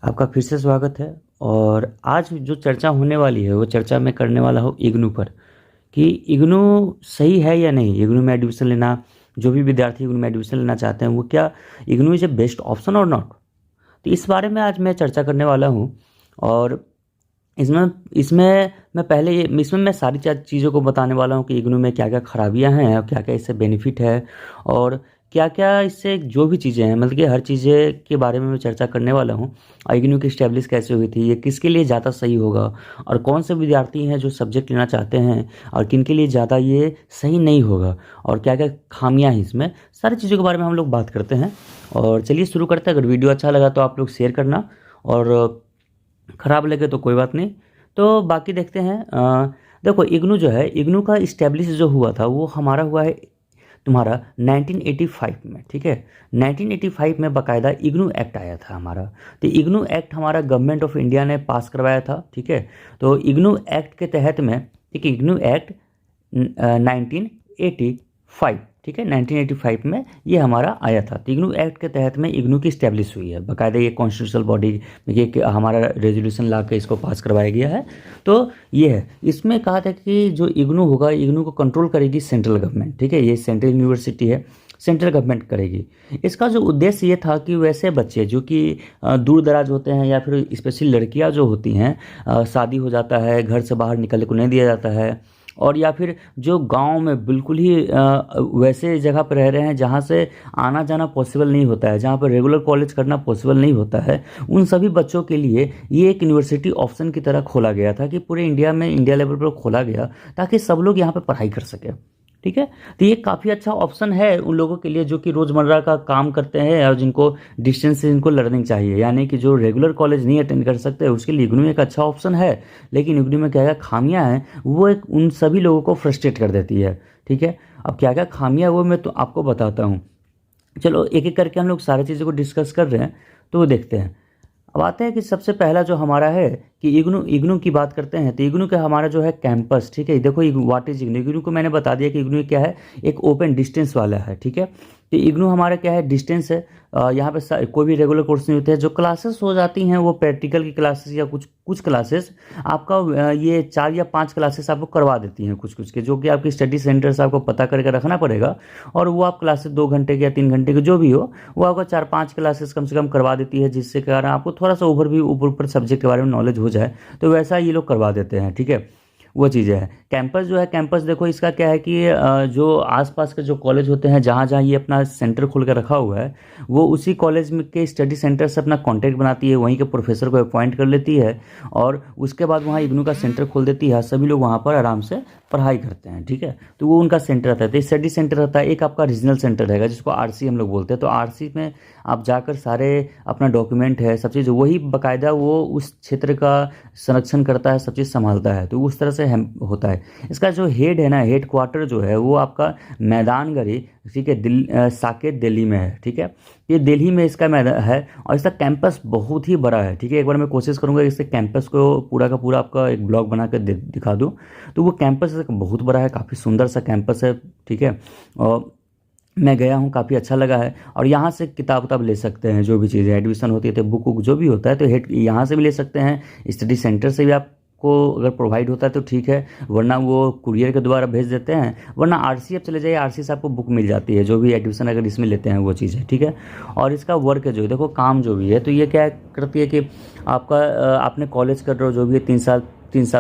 आपका फिर से स्वागत है। और आज जो चर्चा होने वाली है वो चर्चा मैं करने वाला हूँ इग्नू पर कि इग्नू सही है या नहीं। इग्नू में एडमिशन लेना, जो भी विद्यार्थी इग्नू में एडमिशन लेना चाहते हैं वो क्या IGNOU is a best option और नॉट। तो इस बारे में आज मैं चर्चा करने वाला हूँ। और इसमें इसमें मैं पहले ये इसमें मैं सारी चीज़ों को बताने वाला हूँ कि इग्नू में क्या क्या खराबियाँ हैं और क्या क्या इससे बेनिफिट है, और क्या क्या इससे जो भी चीज़ें हैं, मतलब कि हर चीज़ें के बारे में मैं चर्चा करने वाला हूँ। और इग्नू की इस्टेब्लिश कैसे हुई थी, ये किसके लिए ज़्यादा सही होगा, और कौन से विद्यार्थी हैं जो सब्जेक्ट लेना चाहते हैं और किन के लिए ज़्यादा ये सही नहीं होगा, और क्या क्या खामियाँ हैं इसमें, सारी चीज़ों के बारे में हम लोग बात करते हैं। और चलिए शुरू करते हैं। अगर वीडियो अच्छा लगा तो आप लोग शेयर करना, और ख़राब लगे तो कोई बात नहीं। तो बाकी देखते हैं। देखो इग्नू जो है, इग्नू का इस्टेब्लिश जो हुआ था वो हमारा हुआ है तुम्हारा 1985 में। ठीक है, 1985 में बाकायदा इग्नू एक्ट आया था हमारा। तो इग्नू एक्ट हमारा गवर्नमेंट ऑफ इंडिया ने पास करवाया था। ठीक है, तो इग्नू एक्ट के तहत में, ठीक है, इग्नू एक्ट 1985, ठीक है, 1985 में ये हमारा आया था। तो इग्नू एक्ट के तहत में इग्नू की स्टैब्लिश हुई है बाकायदा। ये कॉन्स्टिट्यूशनल बॉडी, ये हमारा रेजोल्यूशन ला के इसको पास करवाया गया है। तो ये है, इसमें कहा था कि जो इग्नू होगा, इग्नू को कंट्रोल करेगी सेंट्रल गवर्नमेंट। ठीक है, ये सेंट्रल यूनिवर्सिटी है, सेंट्रल गवर्नमेंट करेगी। इसका जो उद्देश्य ये था कि वैसे बच्चे जो कि दूर दराज होते हैं, या फिर स्पेशली लड़कियां जो होती हैं, शादी हो जाता है, घर से बाहर निकलने को नहीं दिया जाता है, और या फिर जो गांव में बिल्कुल ही वैसे जगह पर रह रहे हैं जहां से आना जाना पॉसिबल नहीं होता है, जहां पर रेगुलर कॉलेज करना पॉसिबल नहीं होता है, उन सभी बच्चों के लिए ये एक यूनिवर्सिटी ऑप्शन की तरह खोला गया था, कि पूरे इंडिया में, इंडिया लेवल पर खोला गया ताकि सब लोग यहाँ पर पढ़ाई कर सकें। ठीक है, तो ये काफ़ी अच्छा ऑप्शन है उन लोगों के लिए जो कि रोज़मर्रा का काम करते हैं और जिनको डिस्टेंस से इनको लर्निंग चाहिए, यानी कि जो रेगुलर कॉलेज नहीं अटेंड कर सकते, उसके लिए इग्नू एक अच्छा ऑप्शन है। लेकिन इग्नू में क्या क्या खामियां हैं वो एक उन सभी लोगों को फ्रस्ट्रेट कर देती है। ठीक है, अब क्या क्या खामियां वो मैं तो आपको बताता हूँ। चलो एक एक करके हम लोग सारी चीज़ों को डिस्कस कर रहे हैं, तो वो देखते हैं। अब आते हैं कि सबसे पहला जो हमारा है कि इग्नू इग्नू की बात करते हैं। तो इग्नू का हमारा जो है कैंपस, ठीक है, देखो व्हाट इज इग्नू। इग्नू को मैंने बता दिया कि इग्नू क्या है, एक ओपन डिस्टेंस वाला है। ठीक है, तो इग्नू हमारा क्या है, डिस्टेंस है। यहाँ पे कोई भी रेगुलर कोर्स नहीं होते हैं। जो क्लासेस हो जाती हैं वो प्रैक्टिकल की क्लासेस या कुछ कुछ क्लासेस आपका ये 4 या 5 क्लासेस आपको करवा देती हैं कुछ कुछ के, जो कि आपकी स्टडी सेंटर से आपको पता करके रखना पड़ेगा। और वो आप क्लासेस 2 घंटे के या 3 घंटे के जो भी हो, वो आपको 4-5 क्लासेस कम से कम करवा देती है, जिससे कारण आपको थोड़ा सा ओवरव्यू ऊपर ऊपर सब्जेक्ट के बारे में नॉलेज हो जाए। तो वैसा ये लोग करवा देते हैं। ठीक है, वो चीज़ें हैं। कैंपस जो है, कैंपस देखो इसका क्या है कि जो आसपास के जो कॉलेज होते हैं, जहाँ जहाँ ये अपना सेंटर खोल कर रखा हुआ है, वो उसी कॉलेज में के स्टडी सेंटर से अपना कांटेक्ट बनाती है, वहीं के प्रोफेसर को अपॉइंट कर लेती है, और उसके बाद वहाँ इग्नू का सेंटर खोल देती है। सभी लोग वहाँ पर आराम से पढ़ाई करते हैं। ठीक है, तो वो उनका सेंटर रहता है। तो स्टडी सेंटर रहता है, एक आपका रीजनल सेंटर रहेगा जिसको आरसी हम लोग बोलते हैं। तो आरसी में आप जाकर सारे अपना डॉक्यूमेंट है, सब चीज़ वही बाकायदा वो उस क्षेत्र का संरक्षण करता है, सब चीज़ संभालता है। तो उस तरह से होता है। इसका जो हेड है ना, हेड क्वार्टर जो है वो आपका मैदानगढ़ी, ठीक है, साकेत दिल्ली में है। ठीक है, ये दिल्ली में इसका मैदान है, और इसका कैंपस बहुत ही बड़ा है। ठीक है, एक बार मैं कोशिश करूंगा इससे कैंपस को पूरा का पूरा आपका एक ब्लॉग बना कर दिखा दूं। तो वो कैंपस बहुत बड़ा है, काफ़ी सुंदर सा कैंपस है। ठीक है, और मैं गया हूँ, काफ़ी अच्छा लगा है। और यहाँ से किताब उताब ले सकते हैं, जो भी चीज़ें एडमिशन होती है, तो बुक वुक जो भी होता है, तो हेड यहाँ से भी ले सकते हैं, स्टडी सेंटर से भी आपको अगर प्रोवाइड होता है तो ठीक है, वरना वो कुरियर के द्वारा भेज देते हैं, वरना आरसी आप चले जाइए, आरसी से आपको बुक मिल जाती है, जो भी एडमिशन अगर इसमें लेते हैं वो चीज़ है। ठीक है, और इसका वर्क है जो देखो, काम जो भी है, तो ये क्या करती है कि आपका आपने कॉलेज कर रहे हो जो भी है, 3 साल,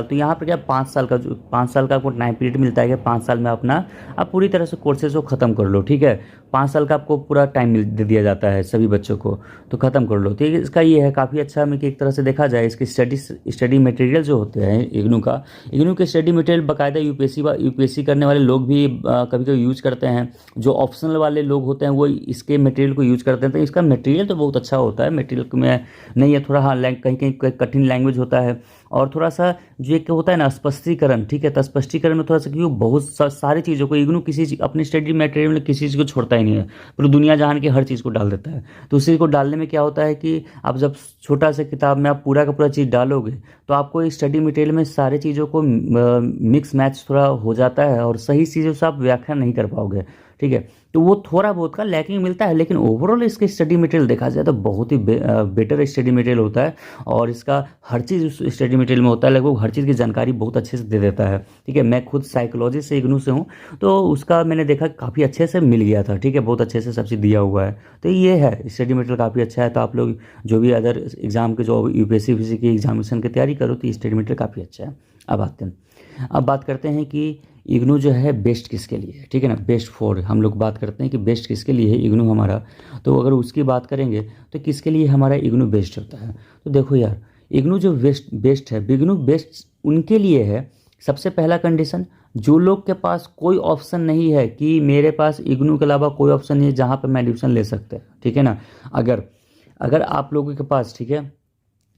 तो यहाँ पर क्या 5 साल का, जो 5 साल का आपको टाइम पीरियड मिलता है कि 5 साल में अपना आप पूरी तरह से कोर्सेज को ख़त्म कर लो। ठीक है, 5 साल का आपको पूरा टाइम दे दिया जाता है सभी बच्चों को, तो ख़त्म कर लो। तो इसका ये है काफ़ी अच्छा, में कि एक तरह से देखा जाए इसकी स्टडी मटेरियल जो होते हैं इग्नू के स्टडी मटेरियल बाकायदा यूपीएससी करने वाले लोग भी कभी कभी यूज करते हैं। जो ऑप्शनल वाले लोग होते हैं वो इसके मटेरियल को यूज करते हैं। तो इसका मटेरियल तो बहुत अच्छा होता है, मटेरियल में नहीं है थोड़ा, हाँ कहीं कहीं कठिन लैंग्वेज होता है, और थोड़ा सा जो एक होता है ना स्पष्टीकरण। ठीक है, तो स्पष्टीकरण में थोड़ा सा क्यों बहुत सारी चीज़ों को इग्नू अपनी स्टडी मटेरियल में किसी चीज़ को छोड़ता ही नहीं है, पूरी दुनिया जहान की हर चीज़ को डाल देता है। तो उसी को डालने में क्या होता है कि आप जब छोटा सा किताब में आप पूरा का पूरा चीज़ डालोगे, तो आपको इस स्टडी मटेरियल में सारी चीज़ों को मिक्स मैच थोड़ा हो जाता है, और सही चीज़ों से आप व्याख्या नहीं कर पाओगे। ठीक है। तो वो थोड़ा बहुत का लैकिंग मिलता है, लेकिन ओवरऑल इसके स्टडी मटेरियल देखा जाए तो बहुत ही बेटर स्टडी मटेरियल होता है, और इसका हर चीज़ उस स्टडी मटेरियल में होता है, लगभग हर चीज़ की जानकारी बहुत अच्छे से दे देता है, ठीक है। मैं खुद साइकोलॉजी से इग्नू से हूँ, तो उसका मैंने देखा काफ़ी अच्छे से मिल गया था, ठीक है, बहुत अच्छे से सब चीज़ दिया हुआ है। तो ये है स्टडी मटेरियल काफ़ी अच्छा है। तो आप लोग जो भी अदर एग्जाम के जो यूपीएससी यूपीएससी की एग्जामिनेशन की तैयारी करो तो स्टडी मटेरियल काफ़ी अच्छा है। अब बात करते हैं कि इग्नू जो है बेस्ट किसके लिए है, ठीक है ना। बेस्ट फॉर हम लोग बात करते हैं कि बेस्ट किसके लिए है इग्नू हमारा। तो अगर उसकी बात करेंगे तो किसके लिए हमारा इग्नू बेस्ट होता है। तो देखो यार, इग्नू जो बेस्ट है, इग्नू बेस्ट उनके लिए है। सबसे पहला कंडीशन, जो लोग के पास कोई ऑप्शन नहीं है कि मेरे पास इग्नू के अलावा कोई ऑप्शन नहीं है जहाँ पर मैं एडमिशन ले सकते हैं, ठीक है ना। अगर अगर आप लोगों के पास, ठीक है,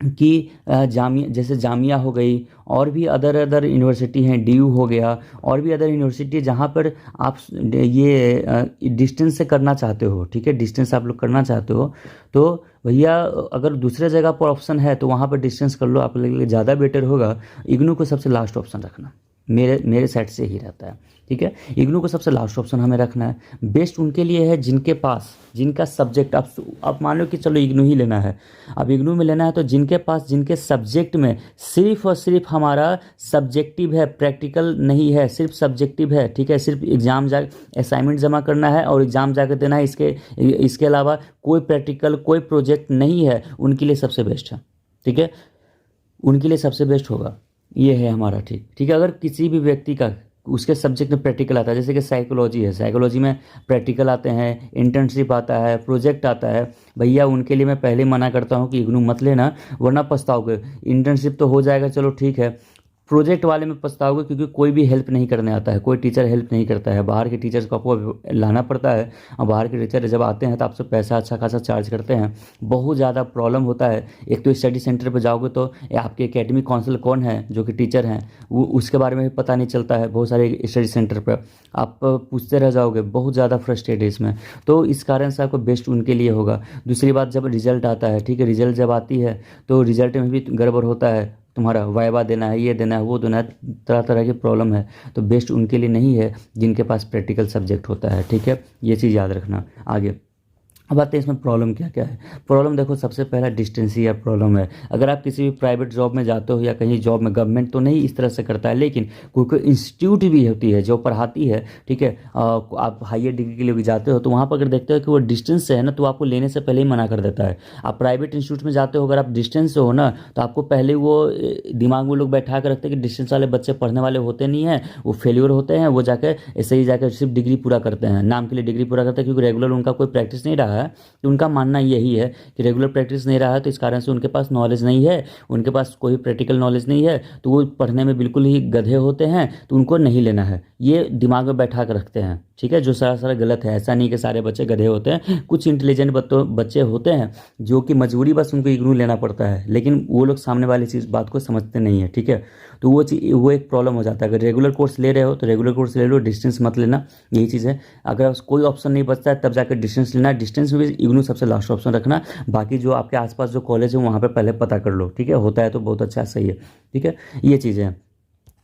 कि जामिया, जैसे जामिया हो गई, और भी अदर यूनिवर्सिटी हैं, डीयू हो गया, और भी अदर यूनिवर्सिटी जहाँ पर आप ये डिस्टेंस से करना चाहते हो, ठीक है, डिस्टेंस आप लोग करना चाहते हो, तो भैया अगर दूसरे जगह पर ऑप्शन है तो वहाँ पर डिस्टेंस कर लो, आप लोगों के लिए ज़्यादा बेटर होगा। इग्नू को सबसे लास्ट ऑप्शन रखना, मेरे साइड से ही रहता है, ठीक है। इग्नू को सबसे लास्ट ऑप्शन हमें रखना है। बेस्ट उनके लिए है जिनके पास, जिनका सब्जेक्ट, आप मान लो कि चलो इग्नू ही लेना है, अब इग्नू में लेना है तो जिनके पास, जिनके सब्जेक्ट में सिर्फ और सिर्फ हमारा सब्जेक्टिव है, प्रैक्टिकल नहीं है, सिर्फ सब्जेक्टिव है, ठीक है, सिर्फ एग्जाम जा असाइनमेंट जमा करना है और एग्जाम जाकर देना है, इसके अलावा कोई प्रैक्टिकल, कोई प्रोजेक्ट नहीं है, उनके लिए सबसे बेस्ट है, ठीक है, उनके लिए सबसे बेस्ट होगा। ये है हमारा, ठीक है। अगर किसी भी व्यक्ति का उसके सब्जेक्ट में प्रैक्टिकल आता है, जैसे कि साइकोलॉजी है, साइकोलॉजी में प्रैक्टिकल आते हैं, इंटर्नशिप आता है, प्रोजेक्ट आता है, भैया उनके लिए मैं पहले मना करता हूँ कि इग्नू मत लेना, वरना पछताओगे। इंटर्नशिप तो हो जाएगा, चलो ठीक है, प्रोजेक्ट वाले में पछताओगे, क्योंकि कोई भी हेल्प नहीं करने आता है, कोई टीचर हेल्प नहीं करता है, बाहर के टीचर्स को आपको लाना पड़ता है, और बाहर के टीचर जब आते हैं तो आपसे पैसा अच्छा खासा चार्ज करते हैं, बहुत ज़्यादा प्रॉब्लम होता है। एक तो स्टडी सेंटर पर जाओगे तो आपके एकेडमिक काउंसिल कौन है, जो कि टीचर हैं, वो उसके बारे में भी पता नहीं चलता है। बहुत सारे स्टडी सेंटर पर आप पूछते रह जाओगे, बहुत ज़्यादा फ्रस्ट्रेट है इसमें। तो इस कारण से आपको बेस्ट उनके लिए होगा। दूसरी बात, जब रिजल्ट आता है, ठीक है, रिजल्ट जब आती है तो रिजल्ट में भी गड़बड़ होता है, तुम्हारा वाइवा देना है, ये देना है, वो देना है, तरह तरह की प्रॉब्लम है। तो बेस्ट उनके लिए नहीं है जिनके पास प्रैक्टिकल सब्जेक्ट होता है, ठीक है, ये चीज़ याद रखना। आगे अब आते हैं इसमें प्रॉब्लम क्या क्या है। प्रॉब्लम देखो, सबसे पहला डिस्टेंस ही प्रॉब्लम है। अगर आप किसी भी प्राइवेट जॉब में जाते हो या कहीं जॉब में, गवर्नमेंट तो नहीं इस तरह से करता है, लेकिन कोई इंस्टीट्यूट भी होती है जो पढ़ाती है, ठीक है, आप हायर डिग्री के लिए भी जाते हो तो वहाँ पर अगर देखते हो कि वो डिस्टेंस से है ना, तो आपको लेने से पहले ही मना कर देता है। आप प्राइवेट इंस्टीट्यूट में जाते हो, अगर आप डिस्टेंस से हो ना, तो आपको पहले वो दिमाग में लोग बैठा कर रखते हैं कि डिस्टेंस वाले बच्चे पढ़ने वाले होते नहीं हैं, वो फेल्योर होते हैं, वो जाकर ऐसे ही जाकर सिर्फ डिग्री पूरा करते हैं, नाम के लिए डिग्री पूरा करते हैं, क्योंकि रेगुलर उनका कोई प्रैक्टिस नहीं रहा है। तो उनका मानना यही है कि रेगुलर प्रैक्टिस नहीं रहा है, तो इस कारण से उनके पास नॉलेज नहीं है, उनके पास कोई प्रैक्टिकल नॉलेज नहीं है, तो वो पढ़ने में बिल्कुल ही गधे होते हैं, तो उनको नहीं लेना है। ये दिमाग में बैठा कर रखते हैं, ठीक है, जो सारा गलत है। ऐसा नहीं कि सारे बच्चे गधे होते हैं, कुछ इंटेलिजेंट बच्चे होते हैं जो कि मजबूरी बस उनको इग्नोर लेना पड़ता है, लेकिन वो लोग सामने वाली चीज़ बात को समझते नहीं है, ठीक है। तो वो एक प्रॉब्लम हो जाता है। अगर रेगुलर कोर्स ले रहे हो तो रेगुलर कोर्स ले लो, डिस्टेंस मत लेना, यही चीज़ है। अगर कोई ऑप्शन नहीं बचता है तब जाकर डिस्टेंस लेना, डिस्टेंस में भी इग्नू सबसे लास्ट ऑप्शन रखना। बाकी जो आपके आसपास जो कॉलेज है वहाँ पर पहले पता कर लो, ठीक है, होता है तो बहुत अच्छा, सही है, ठीक है, ये चीज़ें हैं।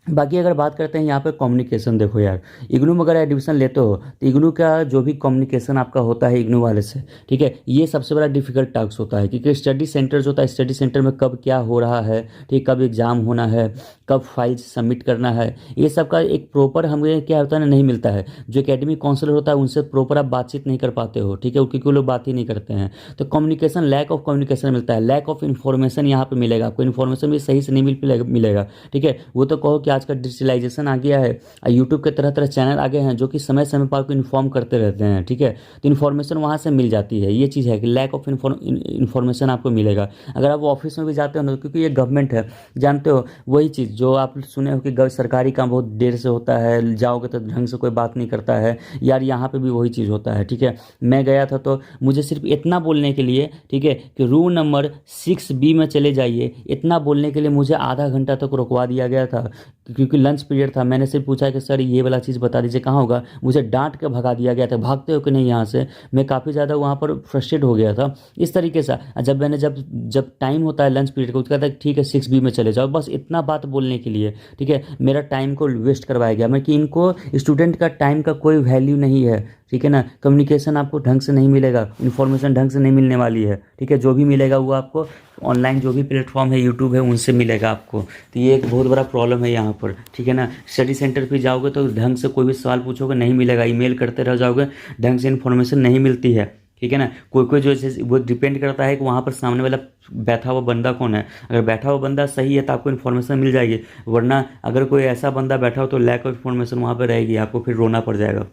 बाकी अगर बात करते हैं यहाँ पे कम्युनिकेशन, देखो यार, इग्नू में अगर एडमिशन लेते हो तो इग्नू का जो भी कम्युनिकेशन आपका होता है इग्नू वाले से, ठीक है, ये सबसे बड़ा डिफिकल्ट टास्क होता है, क्योंकि स्टडी सेंटर जो होता है, स्टडी सेंटर में कब क्या हो रहा है, ठीक, कब एग्जाम होना है, कब फाइल सबमिट करना है, ये सब का एक प्रॉपर हमें क्या होता है ना, नहीं मिलता है। जो एकेडमिक काउंसलर होता है उनसे प्रॉपर आप बातचीत नहीं कर पाते हो, ठीक है, क्योंकि वो लोग बात ही नहीं करते हैं। तो कम्युनिकेशन, लैक ऑफ कम्युनिकेशन मिलता है, लैक ऑफ इन्फॉर्मेशन यहाँ पे मिलेगा आपको, इन्फॉर्मेशन भी सही से नहीं मिलेगा, ठीक है। वो तो कहो कि आज का डिजिटलाइजेशन आ गया है, यूट्यूब के तरह तरह चैनल आ गए हैं जो कि समय समय पर आपको इन्फॉर्म करते रहते हैं, ठीक है, तो इन्फॉर्मेशन वहाँ से मिल जाती है। ये चीज़ है कि लैक ऑफ इन्फॉर्मेशन आपको मिलेगा। अगर आप ऑफिस में भी जाते हो ना, क्योंकि ये गवर्नमेंट है, जानते हो, वही चीज़ जो आप सुने हो कि सरकारी काम बहुत देर से होता है, जाओगे तो ढंग से कोई बात नहीं करता है, यार यहाँ पे भी वही चीज़ होता है, ठीक है। मैं गया था तो मुझे सिर्फ इतना बोलने के लिए, ठीक है, कि रूम नंबर 6B में चले जाइए, इतना बोलने के लिए मुझे आधा घंटा तक रुकवा दिया गया था, क्योंकि लंच पीरियड था। मैंने सिर्फ पूछा कि सर ये वाला चीज़ बता दीजिए कहाँ होगा, मुझे डांट के भगा दिया गया था, भागते हो कि नहीं यहाँ से। मैं काफ़ी ज़्यादा वहाँ पर फ्रस्ट्रेट हो गया था इस तरीके से। जब टाइम होता है लंच पीरियड का, उसका कहता है ठीक है 6B में चले जाओ, बस इतना बात बोलने के लिए, ठीक है, मेरा टाइम को वेस्ट करवाया गया। मैं कि इनको स्टूडेंट का टाइम का कोई वैल्यू नहीं है, ठीक है ना। कम्युनिकेशन आपको ढंग से नहीं मिलेगा, इन्फॉर्मेशन ढंग से नहीं मिलने वाली है, ठीक है। जो भी मिलेगा वो आपको ऑनलाइन जो भी प्लेटफॉर्म है, यूट्यूब है, उनसे मिलेगा आपको। तो ये एक बहुत बड़ा प्रॉब्लम है यहाँ पर, ठीक है ना। स्टडी सेंटर पे जाओगे तो ढंग से कोई भी सवाल पूछोगे नहीं मिलेगा, ईमेल करते रह जाओगे, ढंग से इन्फॉर्मेशन नहीं मिलती है, ठीक है ना। कोई कोई जो वो डिपेंड करता है कि वहाँ पर सामने वाला बैठा हुआ बंदा कौन है। अगर बैठा हुआ बंदा सही है तो आपको इन्फॉर्मेशन मिल जाएगी, वरना अगर कोई ऐसा बंदा बैठा हो तो लैक ऑफ इन्फॉर्मेशन वहाँ पर रहेगी, आपको फिर रोना पड़ जाएगा।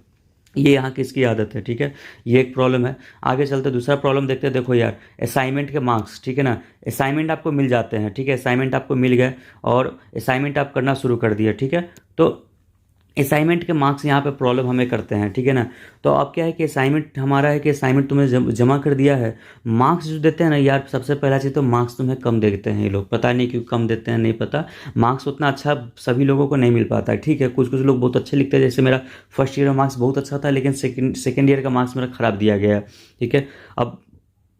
ये यहाँ की इसकी आदत है, ठीक है। ये एक प्रॉब्लम है। आगे चलते दूसरा प्रॉब्लम देखते हैं। देखो यार, असाइनमेंट के मार्क्स, ठीक है ना। असाइनमेंट आपको मिल जाते हैं, ठीक है। असाइनमेंट आपको मिल गए और असाइनमेंट आप करना शुरू कर दिया, ठीक है। तो असाइनमेंट के मार्क्स यहाँ पे प्रॉब्लम हमें करते हैं, ठीक है ना। तो अब क्या है कि असाइनमेंट हमारा है कि असाइनमेंट तुम्हें जमा कर दिया है, मार्क्स जो देते हैं ना यार, सबसे पहला चीज़ तो मार्क्स तुम्हें कम देते हैं ये लोग, पता नहीं क्यों कम देते हैं, नहीं पता। मार्क्स उतना अच्छा सभी लोगों को नहीं मिल पाता है, ठीक है। कुछ कुछ लोग बहुत अच्छे लिखते हैं, जैसे मेरा फर्स्ट ईयर में मार्क्स बहुत अच्छा था, लेकिन सेकेंड ईयर का मार्क्स मेरा ख़राब दिया गया है, ठीक है। अब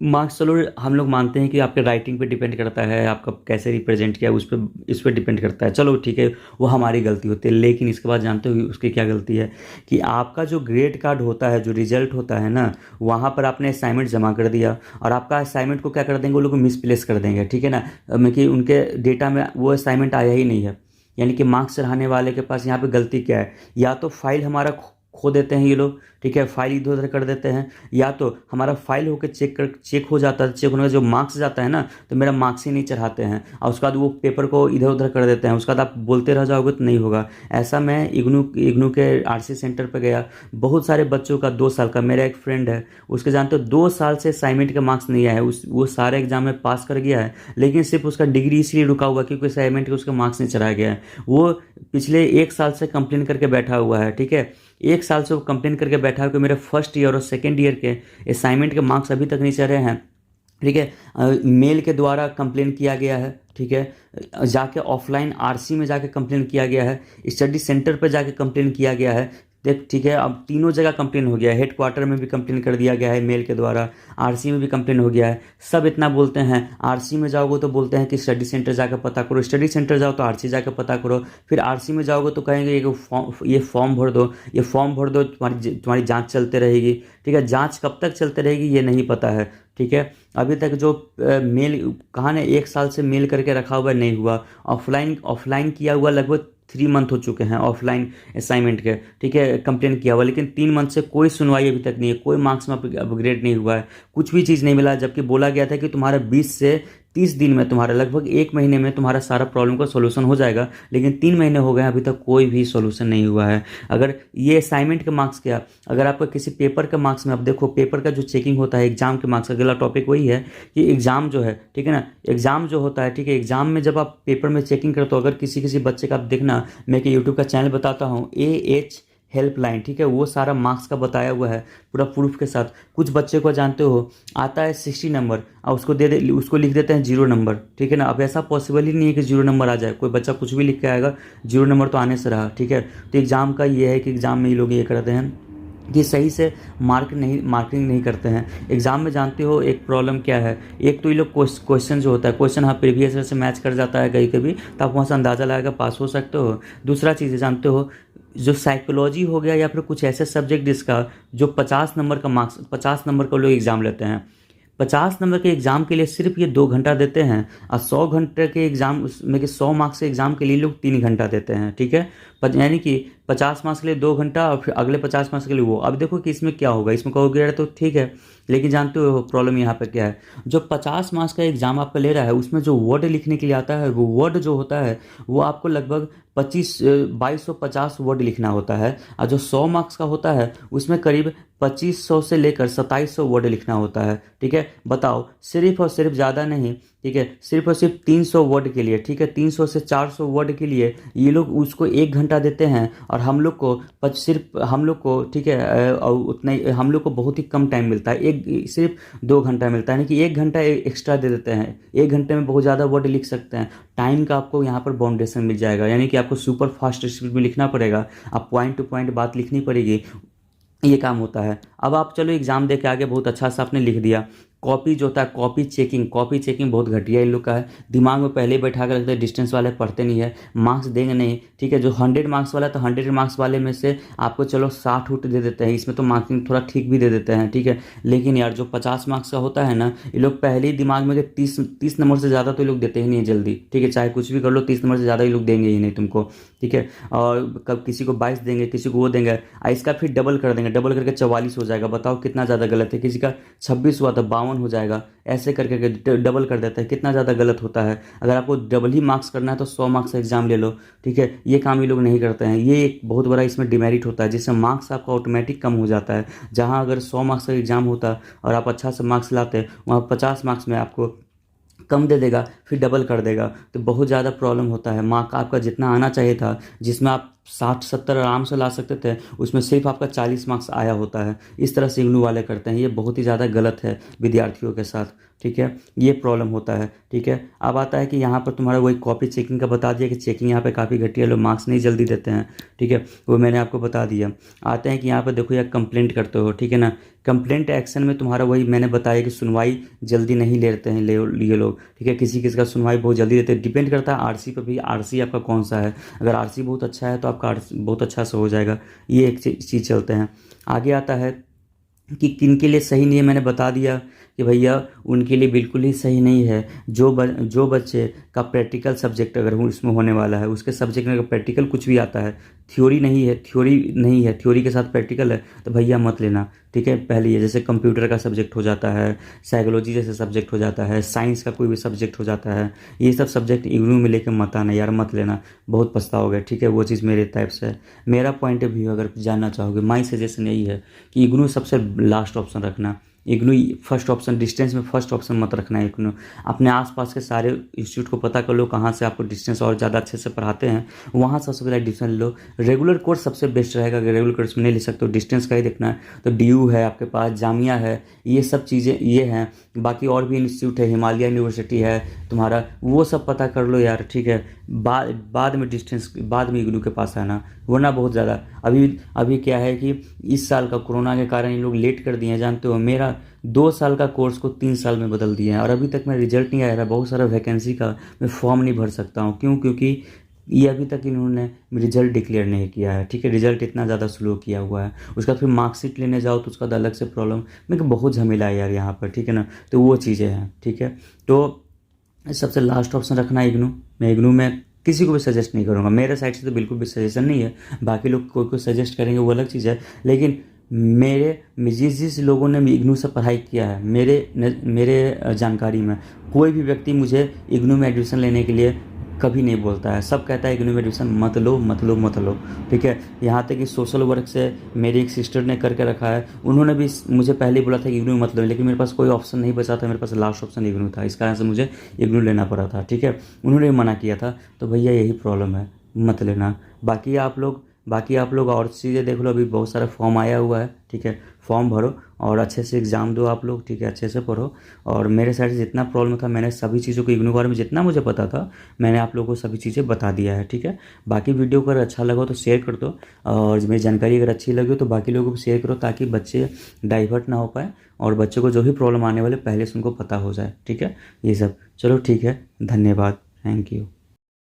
मार्क्स चलो हम लोग मानते हैं कि आपके राइटिंग पे डिपेंड करता है, आपका कैसे रिप्रेजेंट किया इस पर डिपेंड करता है, चलो ठीक है, वो हमारी गलती होती है। लेकिन इसके बाद जानते हो उसकी क्या गलती है कि आपका जो ग्रेड कार्ड होता है, जो रिजल्ट होता है ना, वहाँ पर आपने असाइनमेंट जमा कर दिया और आपका असाइनमेंट को क्या कर देंगे वो लोग मिसप्लेस कर देंगे, ठीक है ना। कि उनके डेटा में वो असाइनमेंट आया ही नहीं है। यानी कि मार्क्स चढ़ाने वाले के पास यहाँ पे गलती क्या है, या तो फाइल हमारा खो देते हैं ये लोग, ठीक है, फाइल इधर उधर कर देते हैं, या तो हमारा फाइल होकर चेक हो जाता है, चेक होने का जो मार्क्स जाता है ना, तो मेरा मार्क्स ही नहीं चढ़ाते हैं और उसके बाद वो पेपर को इधर उधर कर देते हैं। उसके बाद आप बोलते रह जाओगे तो नहीं होगा। ऐसा मैं इग्नू के आरसी सेंटर पर गया, बहुत सारे बच्चों का 2 साल का, मेरा एक फ्रेंड है उसके जानते हो 2 साल से असाइनमेंट के मार्क्स नहीं आया है, वो सारे एग्जाम में पास कर गया है, लेकिन सिर्फ उसका डिग्री इसलिए रुका हुआ क्योंकि असाइनमेंट के उसका मार्क्स नहीं चढ़ाया गया है। वो पिछले 1 साल से कंप्लेन करके बैठा हुआ है, ठीक है। 1 साल से वो कंप्लेन करके बैठा है कि मेरे फर्स्ट ईयर और सेकेंड ईयर के असाइनमेंट के मार्क्स अभी तक नहीं चढ़े हैं, ठीक है। मेल के द्वारा कंप्लेन किया गया है, ठीक है। जाके ऑफलाइन आरसी में जाके कंप्लेन किया गया है, स्टडी सेंटर पर जाके कंप्लेन किया गया है, देख ठीक है। अब तीनों जगह कंप्लेन हो गया है, हेडक्वार्टर में भी कंप्लेन कर दिया गया है मेल के द्वारा, आरसी में भी कंप्लेन हो गया है। सब इतना बोलते हैं, आरसी में जाओगे तो बोलते हैं कि स्टडी सेंटर जाकर पता करो, स्टडी सेंटर जाओ तो आरसी जाकर पता करो, फिर आरसी में जाओगे तो कहेंगे ये फॉर्म भर दो, ये फॉर्म भर दो, तुम्हारी जाँच चलते रहेगी, ठीक है। जाँच कब तक चलते रहेगी ये नहीं पता है, ठीक है। अभी तक जो मेल कहा ना 1 साल से मेल करके रखा हुआ नहीं हुआ, ऑफलाइन किया हुआ लगभग 3 मंथ हो चुके हैं ऑफलाइन असाइनमेंट के, ठीक है, कंप्लेन किया हुआ, लेकिन 3 मंथ से कोई सुनवाई अभी तक नहीं है, कोई मार्क्स में अपग्रेड नहीं हुआ है, कुछ भी चीज़ नहीं मिला। जबकि बोला गया था कि तुम्हारा 20 से 30 दिन में, तुम्हारा लगभग 1 महीने में तुम्हारा सारा प्रॉब्लम का सोल्यूशन हो जाएगा, लेकिन 3 महीने हो गए अभी तक कोई भी सोल्यूशन नहीं हुआ है। अगर ये असाइनमेंट के मार्क्स क्या, अगर आपका किसी पेपर के मार्क्स में, अब देखो पेपर का जो चेकिंग होता है, एग्जाम के मार्क्स, अगला टॉपिक वही है कि एग्जाम जो है, ठीक है ना, एग्जाम जो होता है, ठीक है, एग्जाम में जब आप पेपर में चेकिंग करते हो, अगर किसी बच्चे का आप देखना, मैं एक यूट्यूब का चैनल बताता हूँ AH हेल्पलाइन, ठीक है, वो सारा मार्क्स का बताया हुआ है पूरा प्रूफ के साथ। कुछ बच्चे को जानते हो आता है 60 नंबर और उसको लिख देते हैं 0 नंबर, ठीक है ना। अब ऐसा पॉसिबल ही नहीं है कि 0 नंबर आ जाए, कोई बच्चा कुछ भी लिख के आएगा, 0 नंबर तो आने से रहा, ठीक है। तो एग्ज़ाम का ये है कि एग्ज़ाम में ये लोग ये करते हैं कि सही से मार्किंग नहीं करते हैं एग्ज़ाम में। जानते हो एक प्रॉब्लम क्या है, एक तो ये लोग क्वेश्चन जो होता है, क्वेश्चन हाँ प्रीवियस ईयर से मैच कर जाता है कहीं कभी, तो आप वहाँ से अंदाज़ा लगा कर पास हो सकते हो। दूसरा चीज़ जानते हो, जो साइकोलॉजी हो गया या फिर कुछ ऐसे सब्जेक्ट जिसका जो 50 नंबर का मार्क्स, 50 नंबर का लोग एग्ज़ाम लेते हैं, 50 नंबर के एग्ज़ाम के लिए सिर्फ ये 2 घंटा देते हैं, और 100 घंटे के एग्ज़ाम उसमें कि 100 मार्क्स के एग्ज़ाम के लिए लोग 3 घंटा देते हैं, ठीक है। यानी कि 50 मार्क्स के लिए 2 घंटा और फिर अगले 50 मार्क्स के लिए वो। अब देखो कि इसमें क्या होगा, इसमें कहोगे यार तो ठीक है, लेकिन जानते हो प्रॉब्लम यहाँ पर क्या है, जो 50 मार्क्स का एग्ज़ाम आपका ले रहा है उसमें जो वर्ड लिखने के लिए आता है, वो वर्ड जो होता है वो आपको लगभग 2250 वर्ड लिखना होता है, और जो 100 मार्क्स का होता है उसमें करीब 2500 से लेकर 2700 वर्ड लिखना होता है, ठीक है। बताओ, सिर्फ और सिर्फ, ज़्यादा नहीं, ठीक है, सिर्फ और सिर्फ 300 वर्ड के लिए, ठीक है, 300 से 400 वर्ड के लिए ये लोग उसको 1 घंटा देते हैं, और हम लोग को ठीक है, और उतना ही हम लोग को बहुत ही कम टाइम मिलता है, सिर्फ 2 घंटा मिलता है, यानी कि 1 घंटा एक्स्ट्रा दे देते हैं। 1 घंटे में बहुत ज़्यादा वर्ड लिख सकते हैं, टाइम का आपको यहाँ पर बाउंडेशन मिल जाएगा, यानी कि आपको सुपर फास्ट स्पीड में लिखना पड़ेगा, आप पॉइंट टू पॉइंट बात लिखनी पड़ेगी, ये काम होता है। अब आप चलो एग्ज़ाम दे के आगे बहुत अच्छा सा आपने लिख दिया, कॉपी जो होता है, कॉपी चेकिंग बहुत घटिया इन लोग का है। दिमाग में पहले ही बैठा कर रखते हैं, डिस्टेंस वाले पढ़ते नहीं है, मार्क्स देंगे नहीं, ठीक है। जो 100 मार्क्स वाला है तो 100 मार्क्स वाले में से आपको चलो 60 उठ दे देते हैं, इसमें तो मार्किंग थोड़ा ठीक भी दे देते हैं, ठीक है। लेकिन यार जो 50 मार्क्स का होता है ना, ये लोग पहले ही दिमाग में कि 30 नंबर से ज़्यादा तो ये लोग देते ही नहीं है जल्दी, ठीक है। चाहे कुछ भी कर लो, 30 नंबर से ज़्यादा ये लोग देंगे ही नहीं तुमको, ठीक है। और कब किसी को 22 देंगे, किसी को वो देंगे, इसका फिर डबल कर देंगे, डबल करके 44 हो जाएगा। बताओ कितना ज़्यादा गलत है। किसी का 26 हुआ तो 52 हो जाएगा, ऐसे करके डबल कर देता है। कितना ज़्यादा गलत होता है। अगर आपको डबल ही मार्क्स करना है तो 100 मार्क्स का एग्जाम ले लो, ठीक है। ये काम ये लोग नहीं करते हैं, ये एक बहुत बड़ा इसमें डिमेरिट होता है, जिससे मार्क्स आपका ऑटोमेटिक कम हो जाता है। जहाँ अगर 100 मार्क्स का एग्जाम होता और आप अच्छा से मार्क्स लाते, वहाँ 50 मार्क्स में आपको कम दे देगा, फिर डबल कर देगा, तो बहुत ज़्यादा प्रॉब्लम होता है। मार्क आपका जितना आना चाहिए था, जिसमें आप 60-70 आराम से ला सकते थे, उसमें सिर्फ आपका 40 मार्क्स आया होता है। इस तरह से इग्नू वाले करते हैं, ये बहुत ही ज़्यादा गलत है विद्यार्थियों के साथ, ठीक है। ये प्रॉब्लम होता है, ठीक है। अब आता है कि यहाँ पर तुम्हारा वही कॉपी चेकिंग का बता दिया कि चेकिंग यहाँ पे काफ़ी घटिया, लोग मार्क्स नहीं जल्दी देते हैं, ठीक है, वो मैंने आपको बता दिया। आते हैं कि यहाँ पर देखो यार कंप्लेंट करते हो, ठीक है ना। कंप्लेंट एक्शन में तुम्हारा वही मैंने बताया कि सुनवाई जल्दी नहीं लेते हैं ये लोग, ठीक है। किसी किसी का सुनवाई बहुत जल्दी देते हैं, डिपेंड करता है आरसी पर भी, आरसी आपका कौन सा है। अगर आरसी बहुत अच्छा है तो आपका आरसी बहुत अच्छा से हो जाएगा। ये एक चीज़ चलते हैं। आगे आता है कि किन के लिए सही नहीं है, मैंने बता दिया कि भैया उनके लिए बिल्कुल ही सही नहीं है। जो बच्चे का प्रैक्टिकल सब्जेक्ट अगर उसमें होने वाला है, उसके सब्जेक्ट में अगर प्रैक्टिकल कुछ भी आता है, थ्योरी नहीं है, थ्योरी के साथ प्रैक्टिकल है, तो भैया मत लेना, ठीक है। पहले ये जैसे कंप्यूटर का सब्जेक्ट हो जाता है, साइकोलॉजी जैसे सब्जेक्ट हो जाता है, साइंस का कोई भी सब्जेक्ट हो जाता है, ये सब सब्जेक्ट इग्नू में लेकर मत आना यार, मत लेना, बहुत पछताओगे, ठीक है। वो चीज़ मेरे टाइप से है, मेरा पॉइंट ऑफ व्यू अगर जानना चाहोगे, माई सजेशन यही है कि इग्नू सबसे लास्ट ऑप्शन रखना। इग्नू फर्स्ट ऑप्शन, डिस्टेंस में फर्स्ट ऑप्शन मत रखना है इग्नू। अपने आसपास के सारे इंस्टीट्यूट को पता कर लो कहाँ से आपको डिस्टेंस और ज़्यादा अच्छे से पढ़ाते हैं, वहाँ सबसे पहले डिस्टेंस लो। रेगुलर कोर्स सबसे बेस्ट रहेगा, अगर रेगुलर कोर्स में नहीं ले सकते हो, डिस्टेंस का ही देखना है तो DU है आपके पास, जामिया है, ये सब चीज़ें ये हैं। बाकी और भी इंस्टीट्यूट है, हिमालय यूनिवर्सिटी है तुम्हारा, वो सब पता कर लो यार, ठीक है। बाद में डिस्टेंस, बाद में इग्नू के पास आना, वरना बहुत ज़्यादा अभी क्या है कि इस साल का कोरोना के कारण इन लोग लेट कर दिए हैं, जानते हो। मेरा 2 साल का कोर्स को 3 साल में बदल दिए हैं, और अभी तक मेरा रिजल्ट नहीं आया है। बहुत सारा वैकेंसी का मैं फॉर्म नहीं भर सकता हूँ, क्यों? क्योंकि ये अभी तक इन्होंने रिजल्ट डिक्लेयर नहीं किया है, ठीक है। रिजल्ट इतना ज़्यादा स्लो किया हुआ है, उसका फिर मार्कशीट लेने जाओ तो उसका अलग से प्रॉब्लम, मेरे बहुत झमेला है यार यहाँ पर, ठीक है ना। तो वो चीज़ें हैं, ठीक है। तो सबसे लास्ट ऑप्शन रखना है इग्नू। मैं इग्नू में किसी को भी सजेस्ट नहीं करूँगा, मेरे साइड से तो बिल्कुल भी सजेशन नहीं है। बाकी लोग कोई सजेस्ट करेंगे वो अलग चीज़ है, लेकिन जिस लोगों ने इग्नू से पढ़ाई किया है, मेरे जानकारी में कोई भी व्यक्ति मुझे इग्नू में एडमिशन लेने के लिए कभी नहीं बोलता है। सब कहता है इग्नू में एडमिशन मत लो, ठीक है। यहाँ तक कि सोशल वर्क से मेरी एक सिस्टर ने करके रखा है, उन्होंने भी मुझे पहले बोला था कि इग्नू मत लो, लेकिन मेरे पास कोई ऑप्शन नहीं बचा था, मेरे पास लास्ट ऑप्शन इग्नू था, इस कारण से मुझे इग्नू लेना पड़ा था, ठीक है। उन्होंने भी मना किया था, तो भैया यही प्रॉब्लम है, मत लेना। बाकी आप लोग और चीज़ें देख लो, अभी बहुत सारा फॉर्म आया हुआ है, ठीक है। फॉर्म भरो और अच्छे से एग्ज़ाम दो आप लोग, ठीक है, अच्छे से पढ़ो। और मेरे साइड से जितना प्रॉब्लम था, मैंने सभी चीज़ों को इग्नू के बारे में जितना मुझे पता था, मैंने आप लोगों को सभी चीज़ें बता दिया है, ठीक है। बाकी वीडियो अगर अच्छा लगा तो शेयर कर दो, और मेरी जानकारी अगर अच्छी लगी तो बाकी लोगों को शेयर करो, ताकि बच्चे डाइवर्ट ना हो पाए और बच्चों को जो भी प्रॉब्लम आने वाले पहले से उनको पता हो जाए, ठीक है। ये सब चलो ठीक है, धन्यवाद, थैंक यू।